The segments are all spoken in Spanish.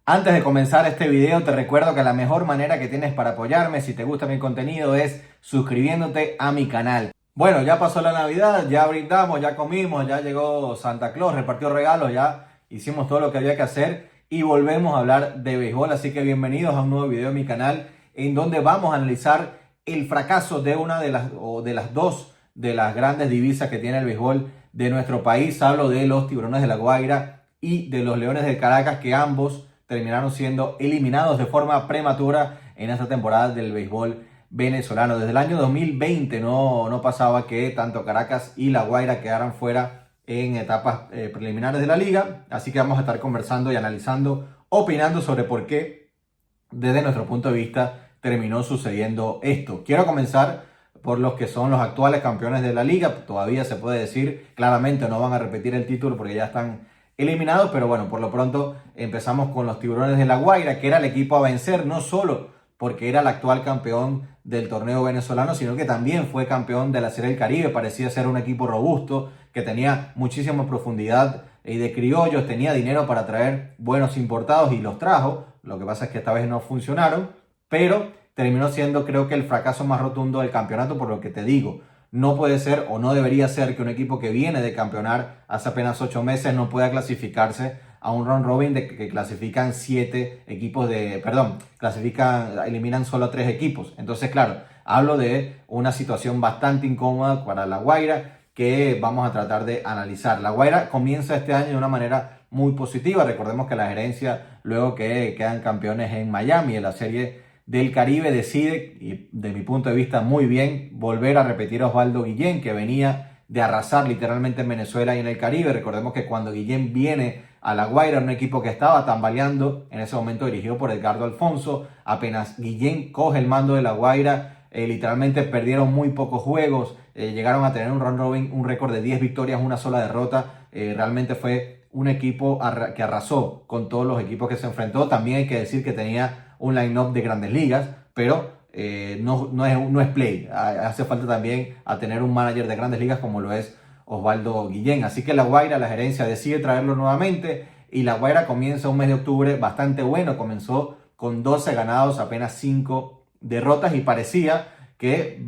Antes de comenzar este video, te recuerdo que la mejor manera que tienes para apoyarme, si te gusta mi contenido, es suscribiéndote a mi canal. Bueno, ya pasó la Navidad, ya brindamos, ya comimos, ya llegó Santa Claus, repartió regalos, ya hicimos todo lo que había que hacer y volvemos a hablar de béisbol. Así que bienvenidos a un nuevo video de mi canal en donde vamos a analizar el fracaso de una de las dos de las grandes divisas que tiene el béisbol de nuestro país. Hablo de los Tiburones de La Guaira y de los Leones del Caracas, que ambos terminaron siendo eliminados de forma prematura en esta temporada del béisbol venezolano. Desde el año 2020 no pasaba que tanto Caracas y La Guaira quedaran fuera en etapas preliminares de la liga. Así que vamos a estar conversando y analizando, opinando sobre por qué, desde nuestro punto de vista, terminó sucediendo esto. Quiero comenzar por los que son los actuales campeones de la liga. Todavía se puede decir, claramente no van a repetir el título porque ya están eliminados, pero bueno, por lo pronto empezamos con los Tiburones de La Guaira, que era el equipo a vencer, no solo porque era el actual campeón del torneo venezolano, sino que también fue campeón de la Serie del Caribe. Parecía ser un equipo robusto, que tenía muchísima profundidad y de criollos, tenía dinero para traer buenos importados y los trajo. Lo que pasa es que esta vez no funcionaron, pero terminó siendo, creo que, el fracaso más rotundo del campeonato, por lo que te digo. No puede ser o no debería ser que un equipo que viene de campeonar hace apenas 8 meses no pueda clasificarse a un round robin de que clasifican 7 equipos eliminan solo 3 equipos. Entonces, claro, hablo de una situación bastante incómoda para La Guaira que vamos a tratar de analizar. La Guaira comienza este año de una manera muy positiva. Recordemos que la gerencia, luego que quedan campeones en Miami en la Serie del Caribe, decide, y de mi punto de vista muy bien, volver a repetir a Osvaldo Guillén, que venía de arrasar literalmente en Venezuela y en el Caribe. Recordemos que cuando Guillén viene a La Guaira, un equipo que estaba tambaleando, en ese momento dirigido por Edgardo Alfonso. Apenas Guillén coge el mando de La Guaira, literalmente perdieron muy pocos juegos, llegaron a tener un round robin, un récord de 10 victorias, una sola derrota. Realmente fue un equipo que arrasó con todos los equipos que se enfrentó. También hay que decir que tenía un line-up de grandes ligas, pero no es play. Hace falta también a tener un manager de grandes ligas como lo es Osvaldo Guillén. Así que La Guaira, la gerencia, decide traerlo nuevamente y La Guaira comienza un mes de octubre bastante bueno. Comenzó con 12 ganados, apenas 5 derrotas, y parecía que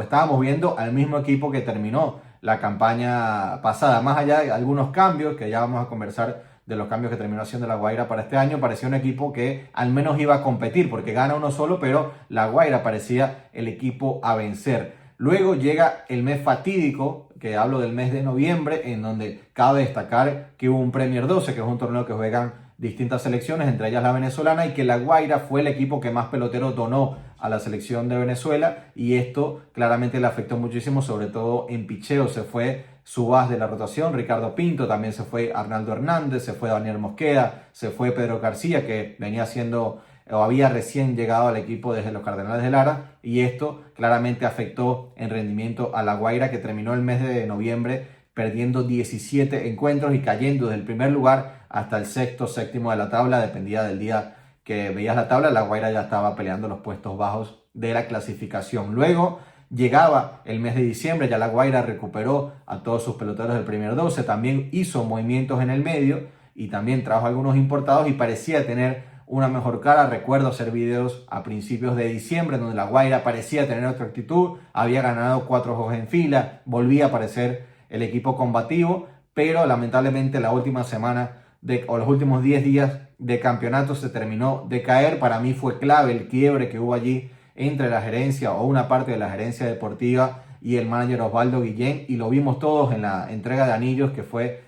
estábamos viendo al mismo equipo que terminó la campaña pasada. Más allá de algunos cambios que ya vamos a conversar, de los cambios que terminó haciendo La Guaira para este año, parecía un equipo que al menos iba a competir, porque gana uno solo, pero La Guaira parecía el equipo a vencer. Luego llega el mes fatídico, que hablo del mes de noviembre, en donde cabe destacar que hubo un Premier 12, que es un torneo que juegan distintas selecciones, entre ellas la venezolana, y que La Guaira fue el equipo que más peloteros donó a la selección de Venezuela, y esto claramente le afectó muchísimo, sobre todo en picheo. Se fue su base de la rotación, Ricardo Pinto, también se fue Arnaldo Hernández, se fue Daniel Mosqueda, se fue Pedro García, que venía siendo o había recién llegado al equipo desde los Cardenales de Lara, y esto claramente afectó en rendimiento a La Guaira, que terminó el mes de noviembre perdiendo 17 encuentros y cayendo desde el primer lugar hasta el sexto, séptimo de la tabla. Dependía del día que veías la tabla, La Guaira ya estaba peleando los puestos bajos de la clasificación. Luego llegaba el mes de diciembre, ya La Guaira recuperó a todos sus peloteros del primer 12, también hizo movimientos en el medio y también trajo algunos importados y parecía tener una mejor cara. Recuerdo hacer videos a principios de diciembre donde La Guaira parecía tener otra actitud, había ganado 4 juegos en fila, volvía a aparecer el equipo combativo, pero lamentablemente la última semana o los últimos 10 días de campeonato se terminó de caer. Para mí fue clave el quiebre que hubo allí entre la gerencia o una parte de la gerencia deportiva y el manager Osvaldo Guillén, y lo vimos todos en la entrega de anillos que fue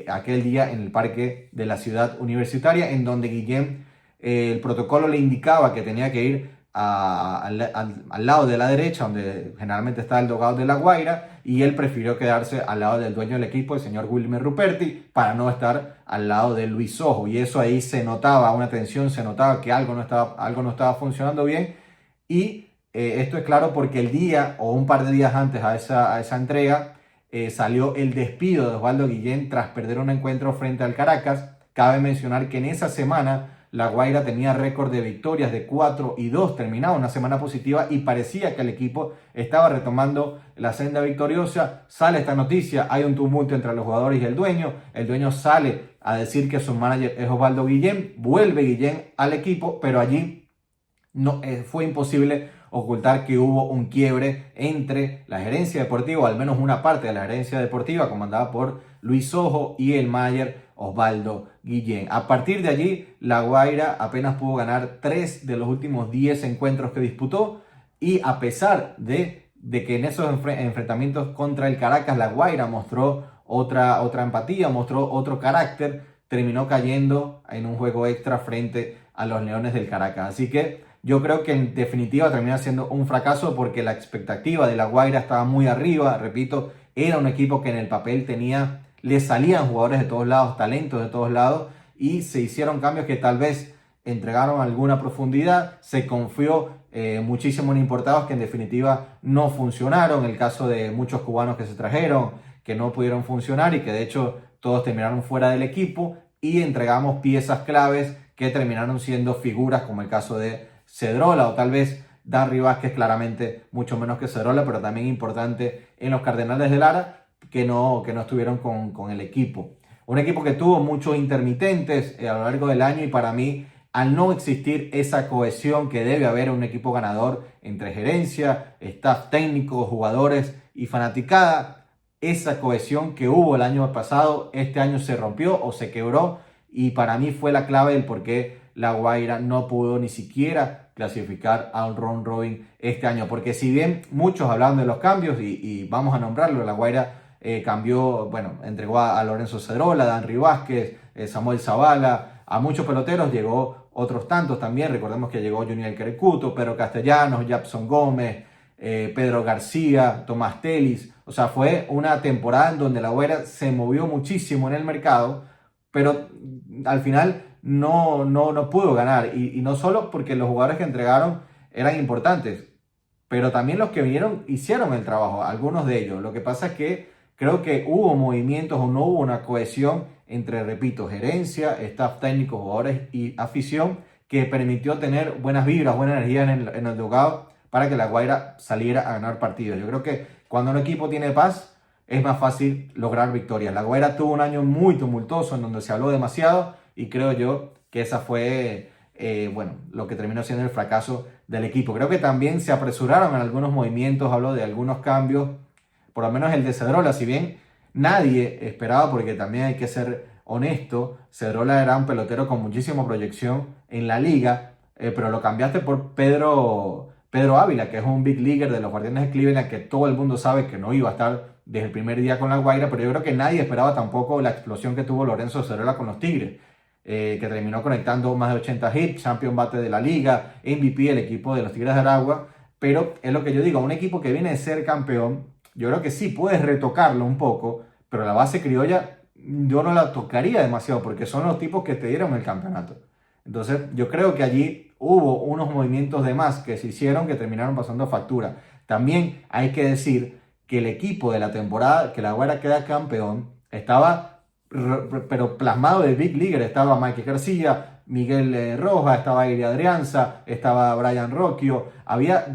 aquel día en el parque de la ciudad universitaria, en donde Guillén, el protocolo le indicaba que tenía que ir al lado de la derecha, donde generalmente está el dugout de La Guaira, y él prefirió quedarse al lado del dueño del equipo, el señor Wilmer Ruperti, para no estar al lado de Luis Ojo. Y eso ahí se notaba una tensión, se notaba que algo no estaba funcionando bien. Y esto es claro porque el día o un par de días antes a esa entrega salió el despido de Osvaldo Guillén tras perder un encuentro frente al Caracas. Cabe mencionar que en esa semana La Guaira tenía récord de victorias de 4-2, terminaba una semana positiva y parecía que el equipo estaba retomando la senda victoriosa. Sale esta noticia, hay un tumulto entre los jugadores y el dueño sale a decir que su manager es Osvaldo Guillén, vuelve Guillén al equipo, pero allí no, fue imposible ocultar que hubo un quiebre entre la gerencia deportiva, o al menos una parte de la gerencia deportiva, comandada por Luis Ojo, y el manager Osvaldo Guillén. A partir de allí, La Guaira apenas pudo ganar 3 de los últimos 10 encuentros que disputó, y a pesar de que en esos enfrentamientos contra el Caracas, La Guaira mostró otra empatía, mostró otro carácter, terminó cayendo en un juego extra frente a los Leones del Caracas. Así que yo creo que en definitiva termina siendo un fracaso porque la expectativa de La Guaira estaba muy arriba. Repito, era un equipo que en el papel le salían jugadores de todos lados, talentos de todos lados, y se hicieron cambios que tal vez entregaron alguna profundidad. Se confió muchísimo en importados que en definitiva no funcionaron. El caso de muchos cubanos que se trajeron, que no pudieron funcionar y que de hecho todos terminaron fuera del equipo, y entregamos piezas claves que terminaron siendo figuras, como el caso de Cedrola, o tal vez Danry Vázquez, claramente mucho menos que Cedrola, pero también importante en los Cardenales de Lara, que no estuvieron con el equipo. Un equipo que tuvo muchos intermitentes a lo largo del año, y para mí, al no existir esa cohesión que debe haber en un equipo ganador entre gerencia, staff técnico, jugadores y fanaticada, esa cohesión que hubo el año pasado, este año se rompió o se quebró, y para mí fue la clave del por qué La Guaira no pudo ni siquiera clasificar a un round robin este año. Porque si bien muchos hablaban de los cambios, y vamos a nombrarlo, La Guaira cambió, entregó a Lorenzo Cedrola, a Danry Vázquez, Samuel Zavala, a muchos peloteros, llegó otros tantos también. Recordemos que llegó Junior Querecuto, Pedro Castellanos, Japson Gómez, Pedro García, Tomás Telis. O sea, fue una temporada en donde La Guaira se movió muchísimo en el mercado, pero al final no pudo ganar, y no solo porque los jugadores que entregaron eran importantes, pero también los que vinieron hicieron el trabajo, algunos de ellos. Lo que pasa es que creo que hubo movimientos o no hubo una cohesión entre, repito, gerencia, staff técnico, jugadores y afición, que permitió tener buenas vibras, buena energía en el dugout para que La Guaira saliera a ganar partidos. Yo creo que cuando un equipo tiene paz, es más fácil lograr victorias. La Guaira tuvo un año muy tumultuoso en donde se habló demasiado, y creo yo que esa fue lo que terminó siendo el fracaso del equipo. Creo que también se apresuraron en algunos movimientos, hablo de algunos cambios, por lo menos el de Cedrola, si bien nadie esperaba, porque también hay que ser honesto, Cedrola era un pelotero con muchísima proyección en la liga, pero lo cambiaste por Pedro Ávila, que es un big leaguer de los Guardianes de Cleveland, que todo el mundo sabe que no iba a estar desde el primer día con La Guaira, pero yo creo que nadie esperaba tampoco la explosión que tuvo Lorenzo Cedrola con los Tigres, que terminó conectando más de 80 hits, champion bate de la liga, MVP del equipo de los Tigres de Aragua. Pero es lo que yo digo, un equipo que viene de ser campeón, yo creo que sí puedes retocarlo un poco, pero la base criolla yo no la tocaría demasiado, porque son los tipos que te dieron el campeonato. Entonces yo creo que allí hubo unos movimientos de más que se hicieron, que terminaron pasando factura. También hay que decir que el equipo de la temporada que La Guaira queda campeón estaba pero plasmado de big leaguer. Estaba Mikey García, Miguel Rojas, estaba Iri Adrianza, estaba Brian Rocchio,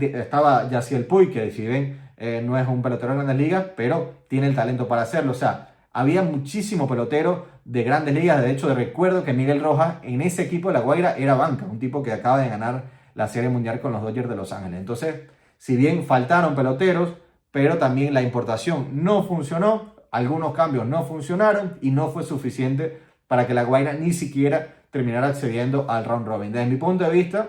estaba Yaciel Puig, que si ven no es un pelotero de Grandes Ligas, pero tiene el talento para hacerlo. O sea, había muchísimo pelotero de Grandes Ligas. De hecho, recuerdo que Miguel Rojas en ese equipo de La Guaira era banca, un tipo que acaba de ganar la Serie Mundial con los Dodgers de Los Ángeles. Entonces, si bien faltaron peloteros, pero también la importación no funcionó, algunos cambios no funcionaron, y no fue suficiente para que La Guaira ni siquiera terminara accediendo al round robin. Desde mi punto de vista,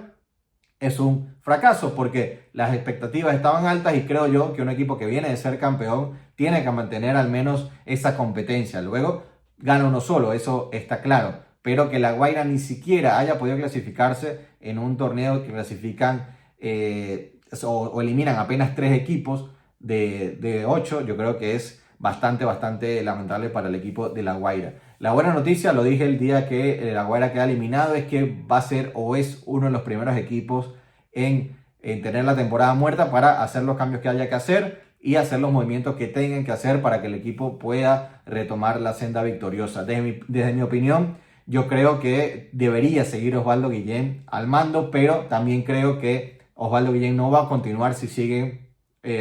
es un fracaso, porque las expectativas estaban altas, y creo yo que un equipo que viene de ser campeón tiene que mantener al menos esa competencia. Luego gana uno solo, eso está claro, pero que La Guaira ni siquiera haya podido clasificarse en un torneo que clasifican o eliminan apenas 3 equipos de 8, yo creo que es bastante lamentable para el equipo de La Guaira. La buena noticia, lo dije el día que La Guaira queda eliminado, es que va a ser o es uno de los primeros equipos en tener la temporada muerta, para hacer los cambios que haya que hacer y hacer los movimientos que tengan que hacer para que el equipo pueda retomar la senda victoriosa. Desde mi opinión, Yo creo que debería seguir Osvaldo Guillén al mando, pero también creo que Osvaldo Guillén no va a continuar si siguen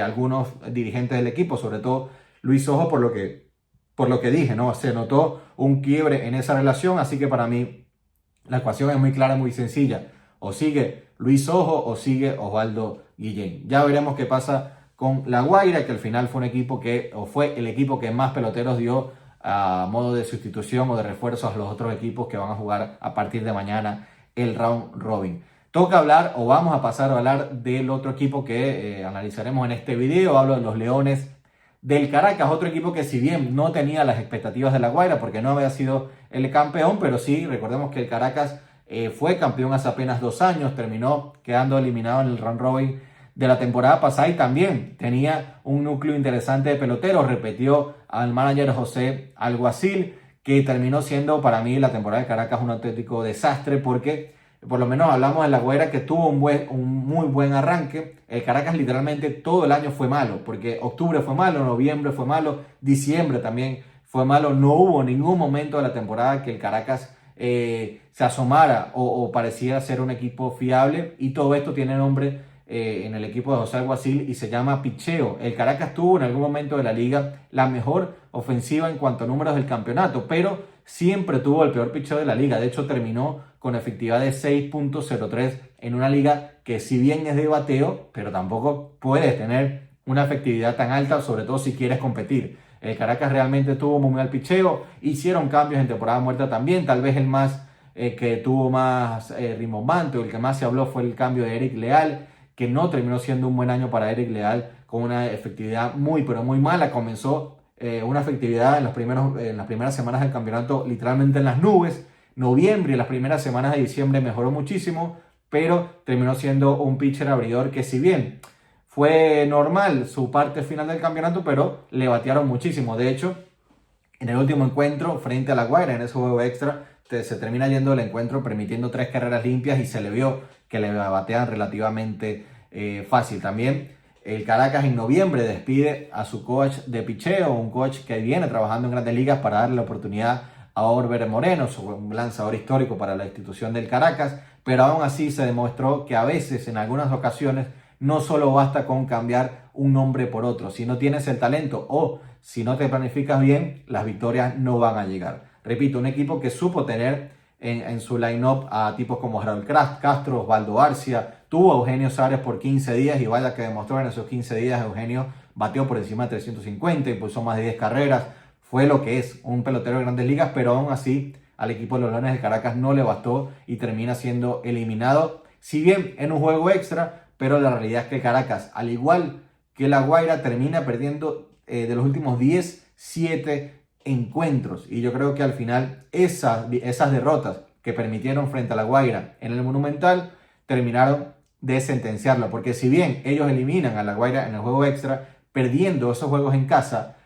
algunos dirigentes del equipo, sobre todo Luis Ojo, por lo que dije, ¿no? Se notó un quiebre en esa relación, así que para mí la ecuación es muy clara, muy sencilla. O sigue Luis Ojo o sigue Osvaldo Guillén. Ya veremos qué pasa con La Guaira, que al final fue un equipo fue el equipo que más peloteros dio a modo de sustitución o de refuerzos a los otros equipos que van a jugar a partir de mañana el round robin. Toca hablar o vamos a pasar a hablar del otro equipo que analizaremos en este video. Hablo de los Leones del Caracas, otro equipo que si bien no tenía las expectativas de La Guaira porque no había sido el campeón, pero sí, recordemos que el Caracas fue campeón hace apenas 2 años, terminó quedando eliminado en el round robin de la temporada pasada y también tenía un núcleo interesante de peloteros. Repetió al manager José Alguacil, que terminó siendo para mí la temporada de Caracas un auténtico desastre porque por lo menos hablamos de La Guaira que tuvo un muy buen arranque. El Caracas literalmente todo el año fue malo, porque octubre fue malo, noviembre fue malo, diciembre también fue malo. No hubo ningún momento de la temporada que el Caracas se asomara o pareciera ser un equipo fiable, y todo esto tiene nombre en el equipo de José Alguacil y se llama picheo. El Caracas tuvo en algún momento de la liga la mejor ofensiva en cuanto a números del campeonato, pero siempre tuvo el peor picheo de la liga. De hecho, terminó con efectividad de 6.03 en una liga que si bien es de bateo, pero tampoco puedes tener una efectividad tan alta, sobre todo si quieres competir. El Caracas realmente tuvo muy mal picheo, hicieron cambios en temporada muerta también, tal vez el más que tuvo más rimbombante, o el que más se habló fue el cambio de Eric Leal, que no terminó siendo un buen año para Eric Leal, con una efectividad muy pero muy mala. Comenzó una efectividad en las primeras semanas del campeonato literalmente en las nubes. Noviembre y las primeras semanas de diciembre mejoró muchísimo, pero terminó siendo un pitcher abridor que si bien fue normal su parte final del campeonato, pero le batearon muchísimo. De hecho, en el último encuentro frente a La Guaira, en ese juego extra, se termina yendo el encuentro permitiendo 3 carreras limpias y se le vio que le batean relativamente fácil. También el Caracas en noviembre despide a su coach de picheo, un coach que viene trabajando en Grandes Ligas, para darle la oportunidad a Orber Moreno, un lanzador histórico para la institución del Caracas, pero aún así se demostró que a veces, en algunas ocasiones, no solo basta con cambiar un nombre por otro. Si no tienes el talento o si no te planificas bien, las victorias no van a llegar. Repito, un equipo que supo tener en su line-up a tipos como Harold Castro, Osvaldo Arcia, tuvo a Eugenio Suárez por 15 días y vaya que demostró en esos 15 días Eugenio bateó por encima de 350, impulsó más de 10 carreras, fue lo que es un pelotero de Grandes Ligas, pero aún así al equipo de los Leones de Caracas no le bastó y termina siendo eliminado, si bien en un juego extra, pero la realidad es que Caracas, al igual que La Guaira, termina perdiendo de los últimos 10, 7 encuentros. Y yo creo que al final esas derrotas que permitieron frente a La Guaira en el Monumental terminaron de sentenciarlo. Porque si bien ellos eliminan a La Guaira en el juego extra, perdiendo esos juegos en casa,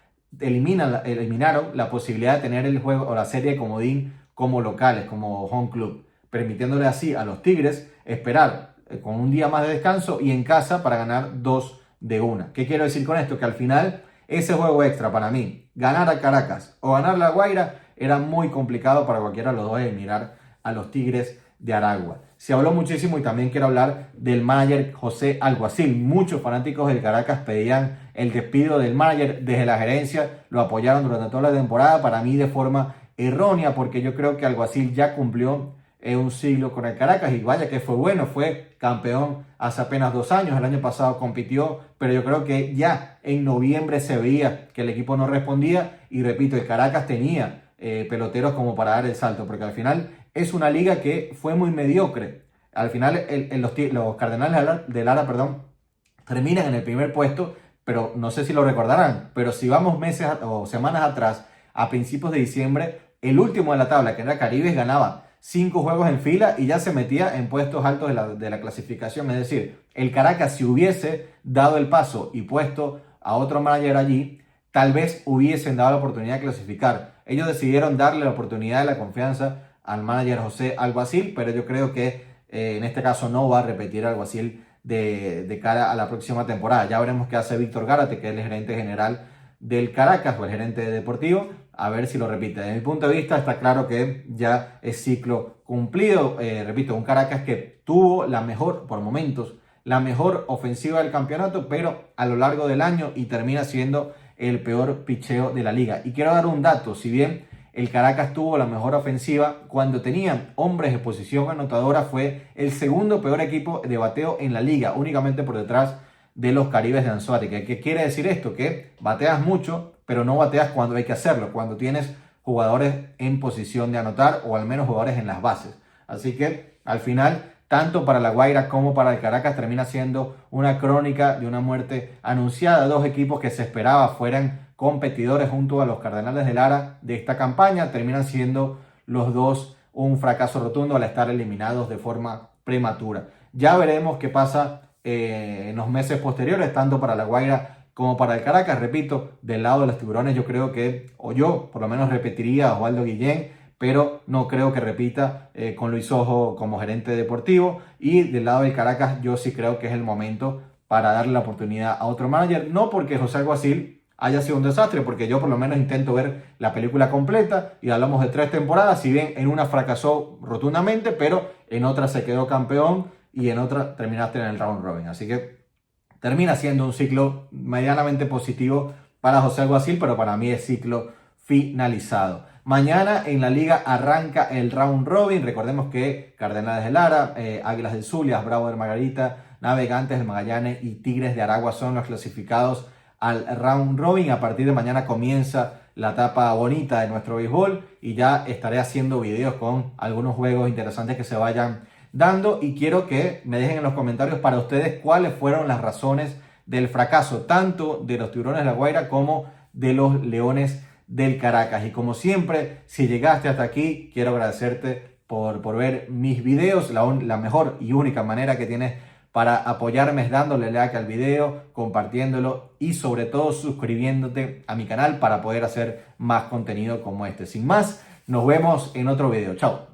eliminaron la posibilidad de tener el juego o la serie de comodín como locales, como home club, permitiéndole así a los Tigres esperar con un día más de descanso y en casa para ganar 2 de 1. ¿Qué quiero decir con esto? Que al final ese juego extra para mí, ganar a Caracas o ganar La Guaira, era muy complicado para cualquiera de los dos eliminar a los Tigres de Aragua. Se habló muchísimo y también quiero hablar del manager José Alguacil. Muchos fanáticos del Caracas pedían el despido del manager desde la gerencia, lo apoyaron durante toda la temporada, para mí de forma errónea, porque yo creo que Alguacil ya cumplió un siglo con el Caracas y vaya que fue bueno, fue campeón hace apenas 2 años, el año pasado compitió, pero yo creo que ya en noviembre se veía que el equipo no respondía y repito, el Caracas tenía peloteros como para dar el salto, porque al final es una liga que fue muy mediocre. Al final los Cardenales de Lara, terminan en el primer puesto, pero no sé si lo recordarán, pero si vamos meses o semanas atrás, a principios de diciembre, el último de la tabla, que era Caribes, ganaba 5 juegos en fila y ya se metía en puestos altos de la clasificación. Es decir, el Caracas, si hubiese dado el paso y puesto a otro manager allí, tal vez hubiesen dado la oportunidad de clasificar. Ellos decidieron darle la oportunidad y la confianza al manager José Alguacil, pero yo creo que en este caso no va a repetir Alguacil de cara a la próxima temporada. Ya veremos qué hace Víctor Gárate, que es el gerente general del Caracas o el gerente deportivo, a ver si lo repite. Desde mi punto de vista está claro que ya es ciclo cumplido. Repito, un Caracas que tuvo la mejor, por momentos, la mejor ofensiva del campeonato, pero a lo largo del año y termina siendo el peor picheo de la liga. Y quiero dar un dato, si bien el Caracas tuvo la mejor ofensiva, cuando tenían hombres de posición anotadora fue el segundo peor equipo de bateo en la liga, únicamente por detrás de los Caribes de Anzoátegui. ¿Qué quiere decir esto? Que bateas mucho, pero no bateas cuando hay que hacerlo, cuando tienes jugadores en posición de anotar o al menos jugadores en las bases. Así que al final, tanto para La Guaira como para el Caracas termina siendo una crónica de una muerte anunciada. Dos equipos que se esperaba fueran competidores junto a los Cardenales de Lara de esta campaña, terminan siendo los dos un fracaso rotundo al estar eliminados de forma prematura. Ya veremos qué pasa en los meses posteriores, tanto para La Guaira como para el Caracas. Repito, del lado de los Tiburones yo creo que, o yo por lo menos repetiría a Osvaldo Guillén, pero no creo que repita con Luis Ojo como gerente deportivo. Y del lado del Caracas yo sí creo que es el momento para darle la oportunidad a otro manager, no porque José Alguacil haya sido un desastre, porque yo por lo menos intento ver la película completa y hablamos de 3 temporadas, si bien en una fracasó rotundamente, pero en otra se quedó campeón y en otra terminaste en el round robin. Así que termina siendo un ciclo medianamente positivo para José Alguacil, pero para mí es ciclo finalizado. Mañana en la liga arranca el round robin. Recordemos que Cardenales de Lara, Águilas del Zulia, Bravo de Margarita, Navegantes del Magallanes y Tigres de Aragua son los clasificados al round robin. A partir de mañana comienza la etapa bonita de nuestro béisbol y ya estaré haciendo videos con algunos juegos interesantes que se vayan dando, y quiero que me dejen en los comentarios para ustedes cuáles fueron las razones del fracaso tanto de los Tiburones de La Guaira como de los Leones del Caracas. Y como siempre, si llegaste hasta aquí, quiero agradecerte por ver mis videos. La mejor y única manera que tienes para apoyarme es dándole like al video, compartiéndolo y sobre todo suscribiéndote a mi canal para poder hacer más contenido como este. Sin más, nos vemos en otro video. Chao.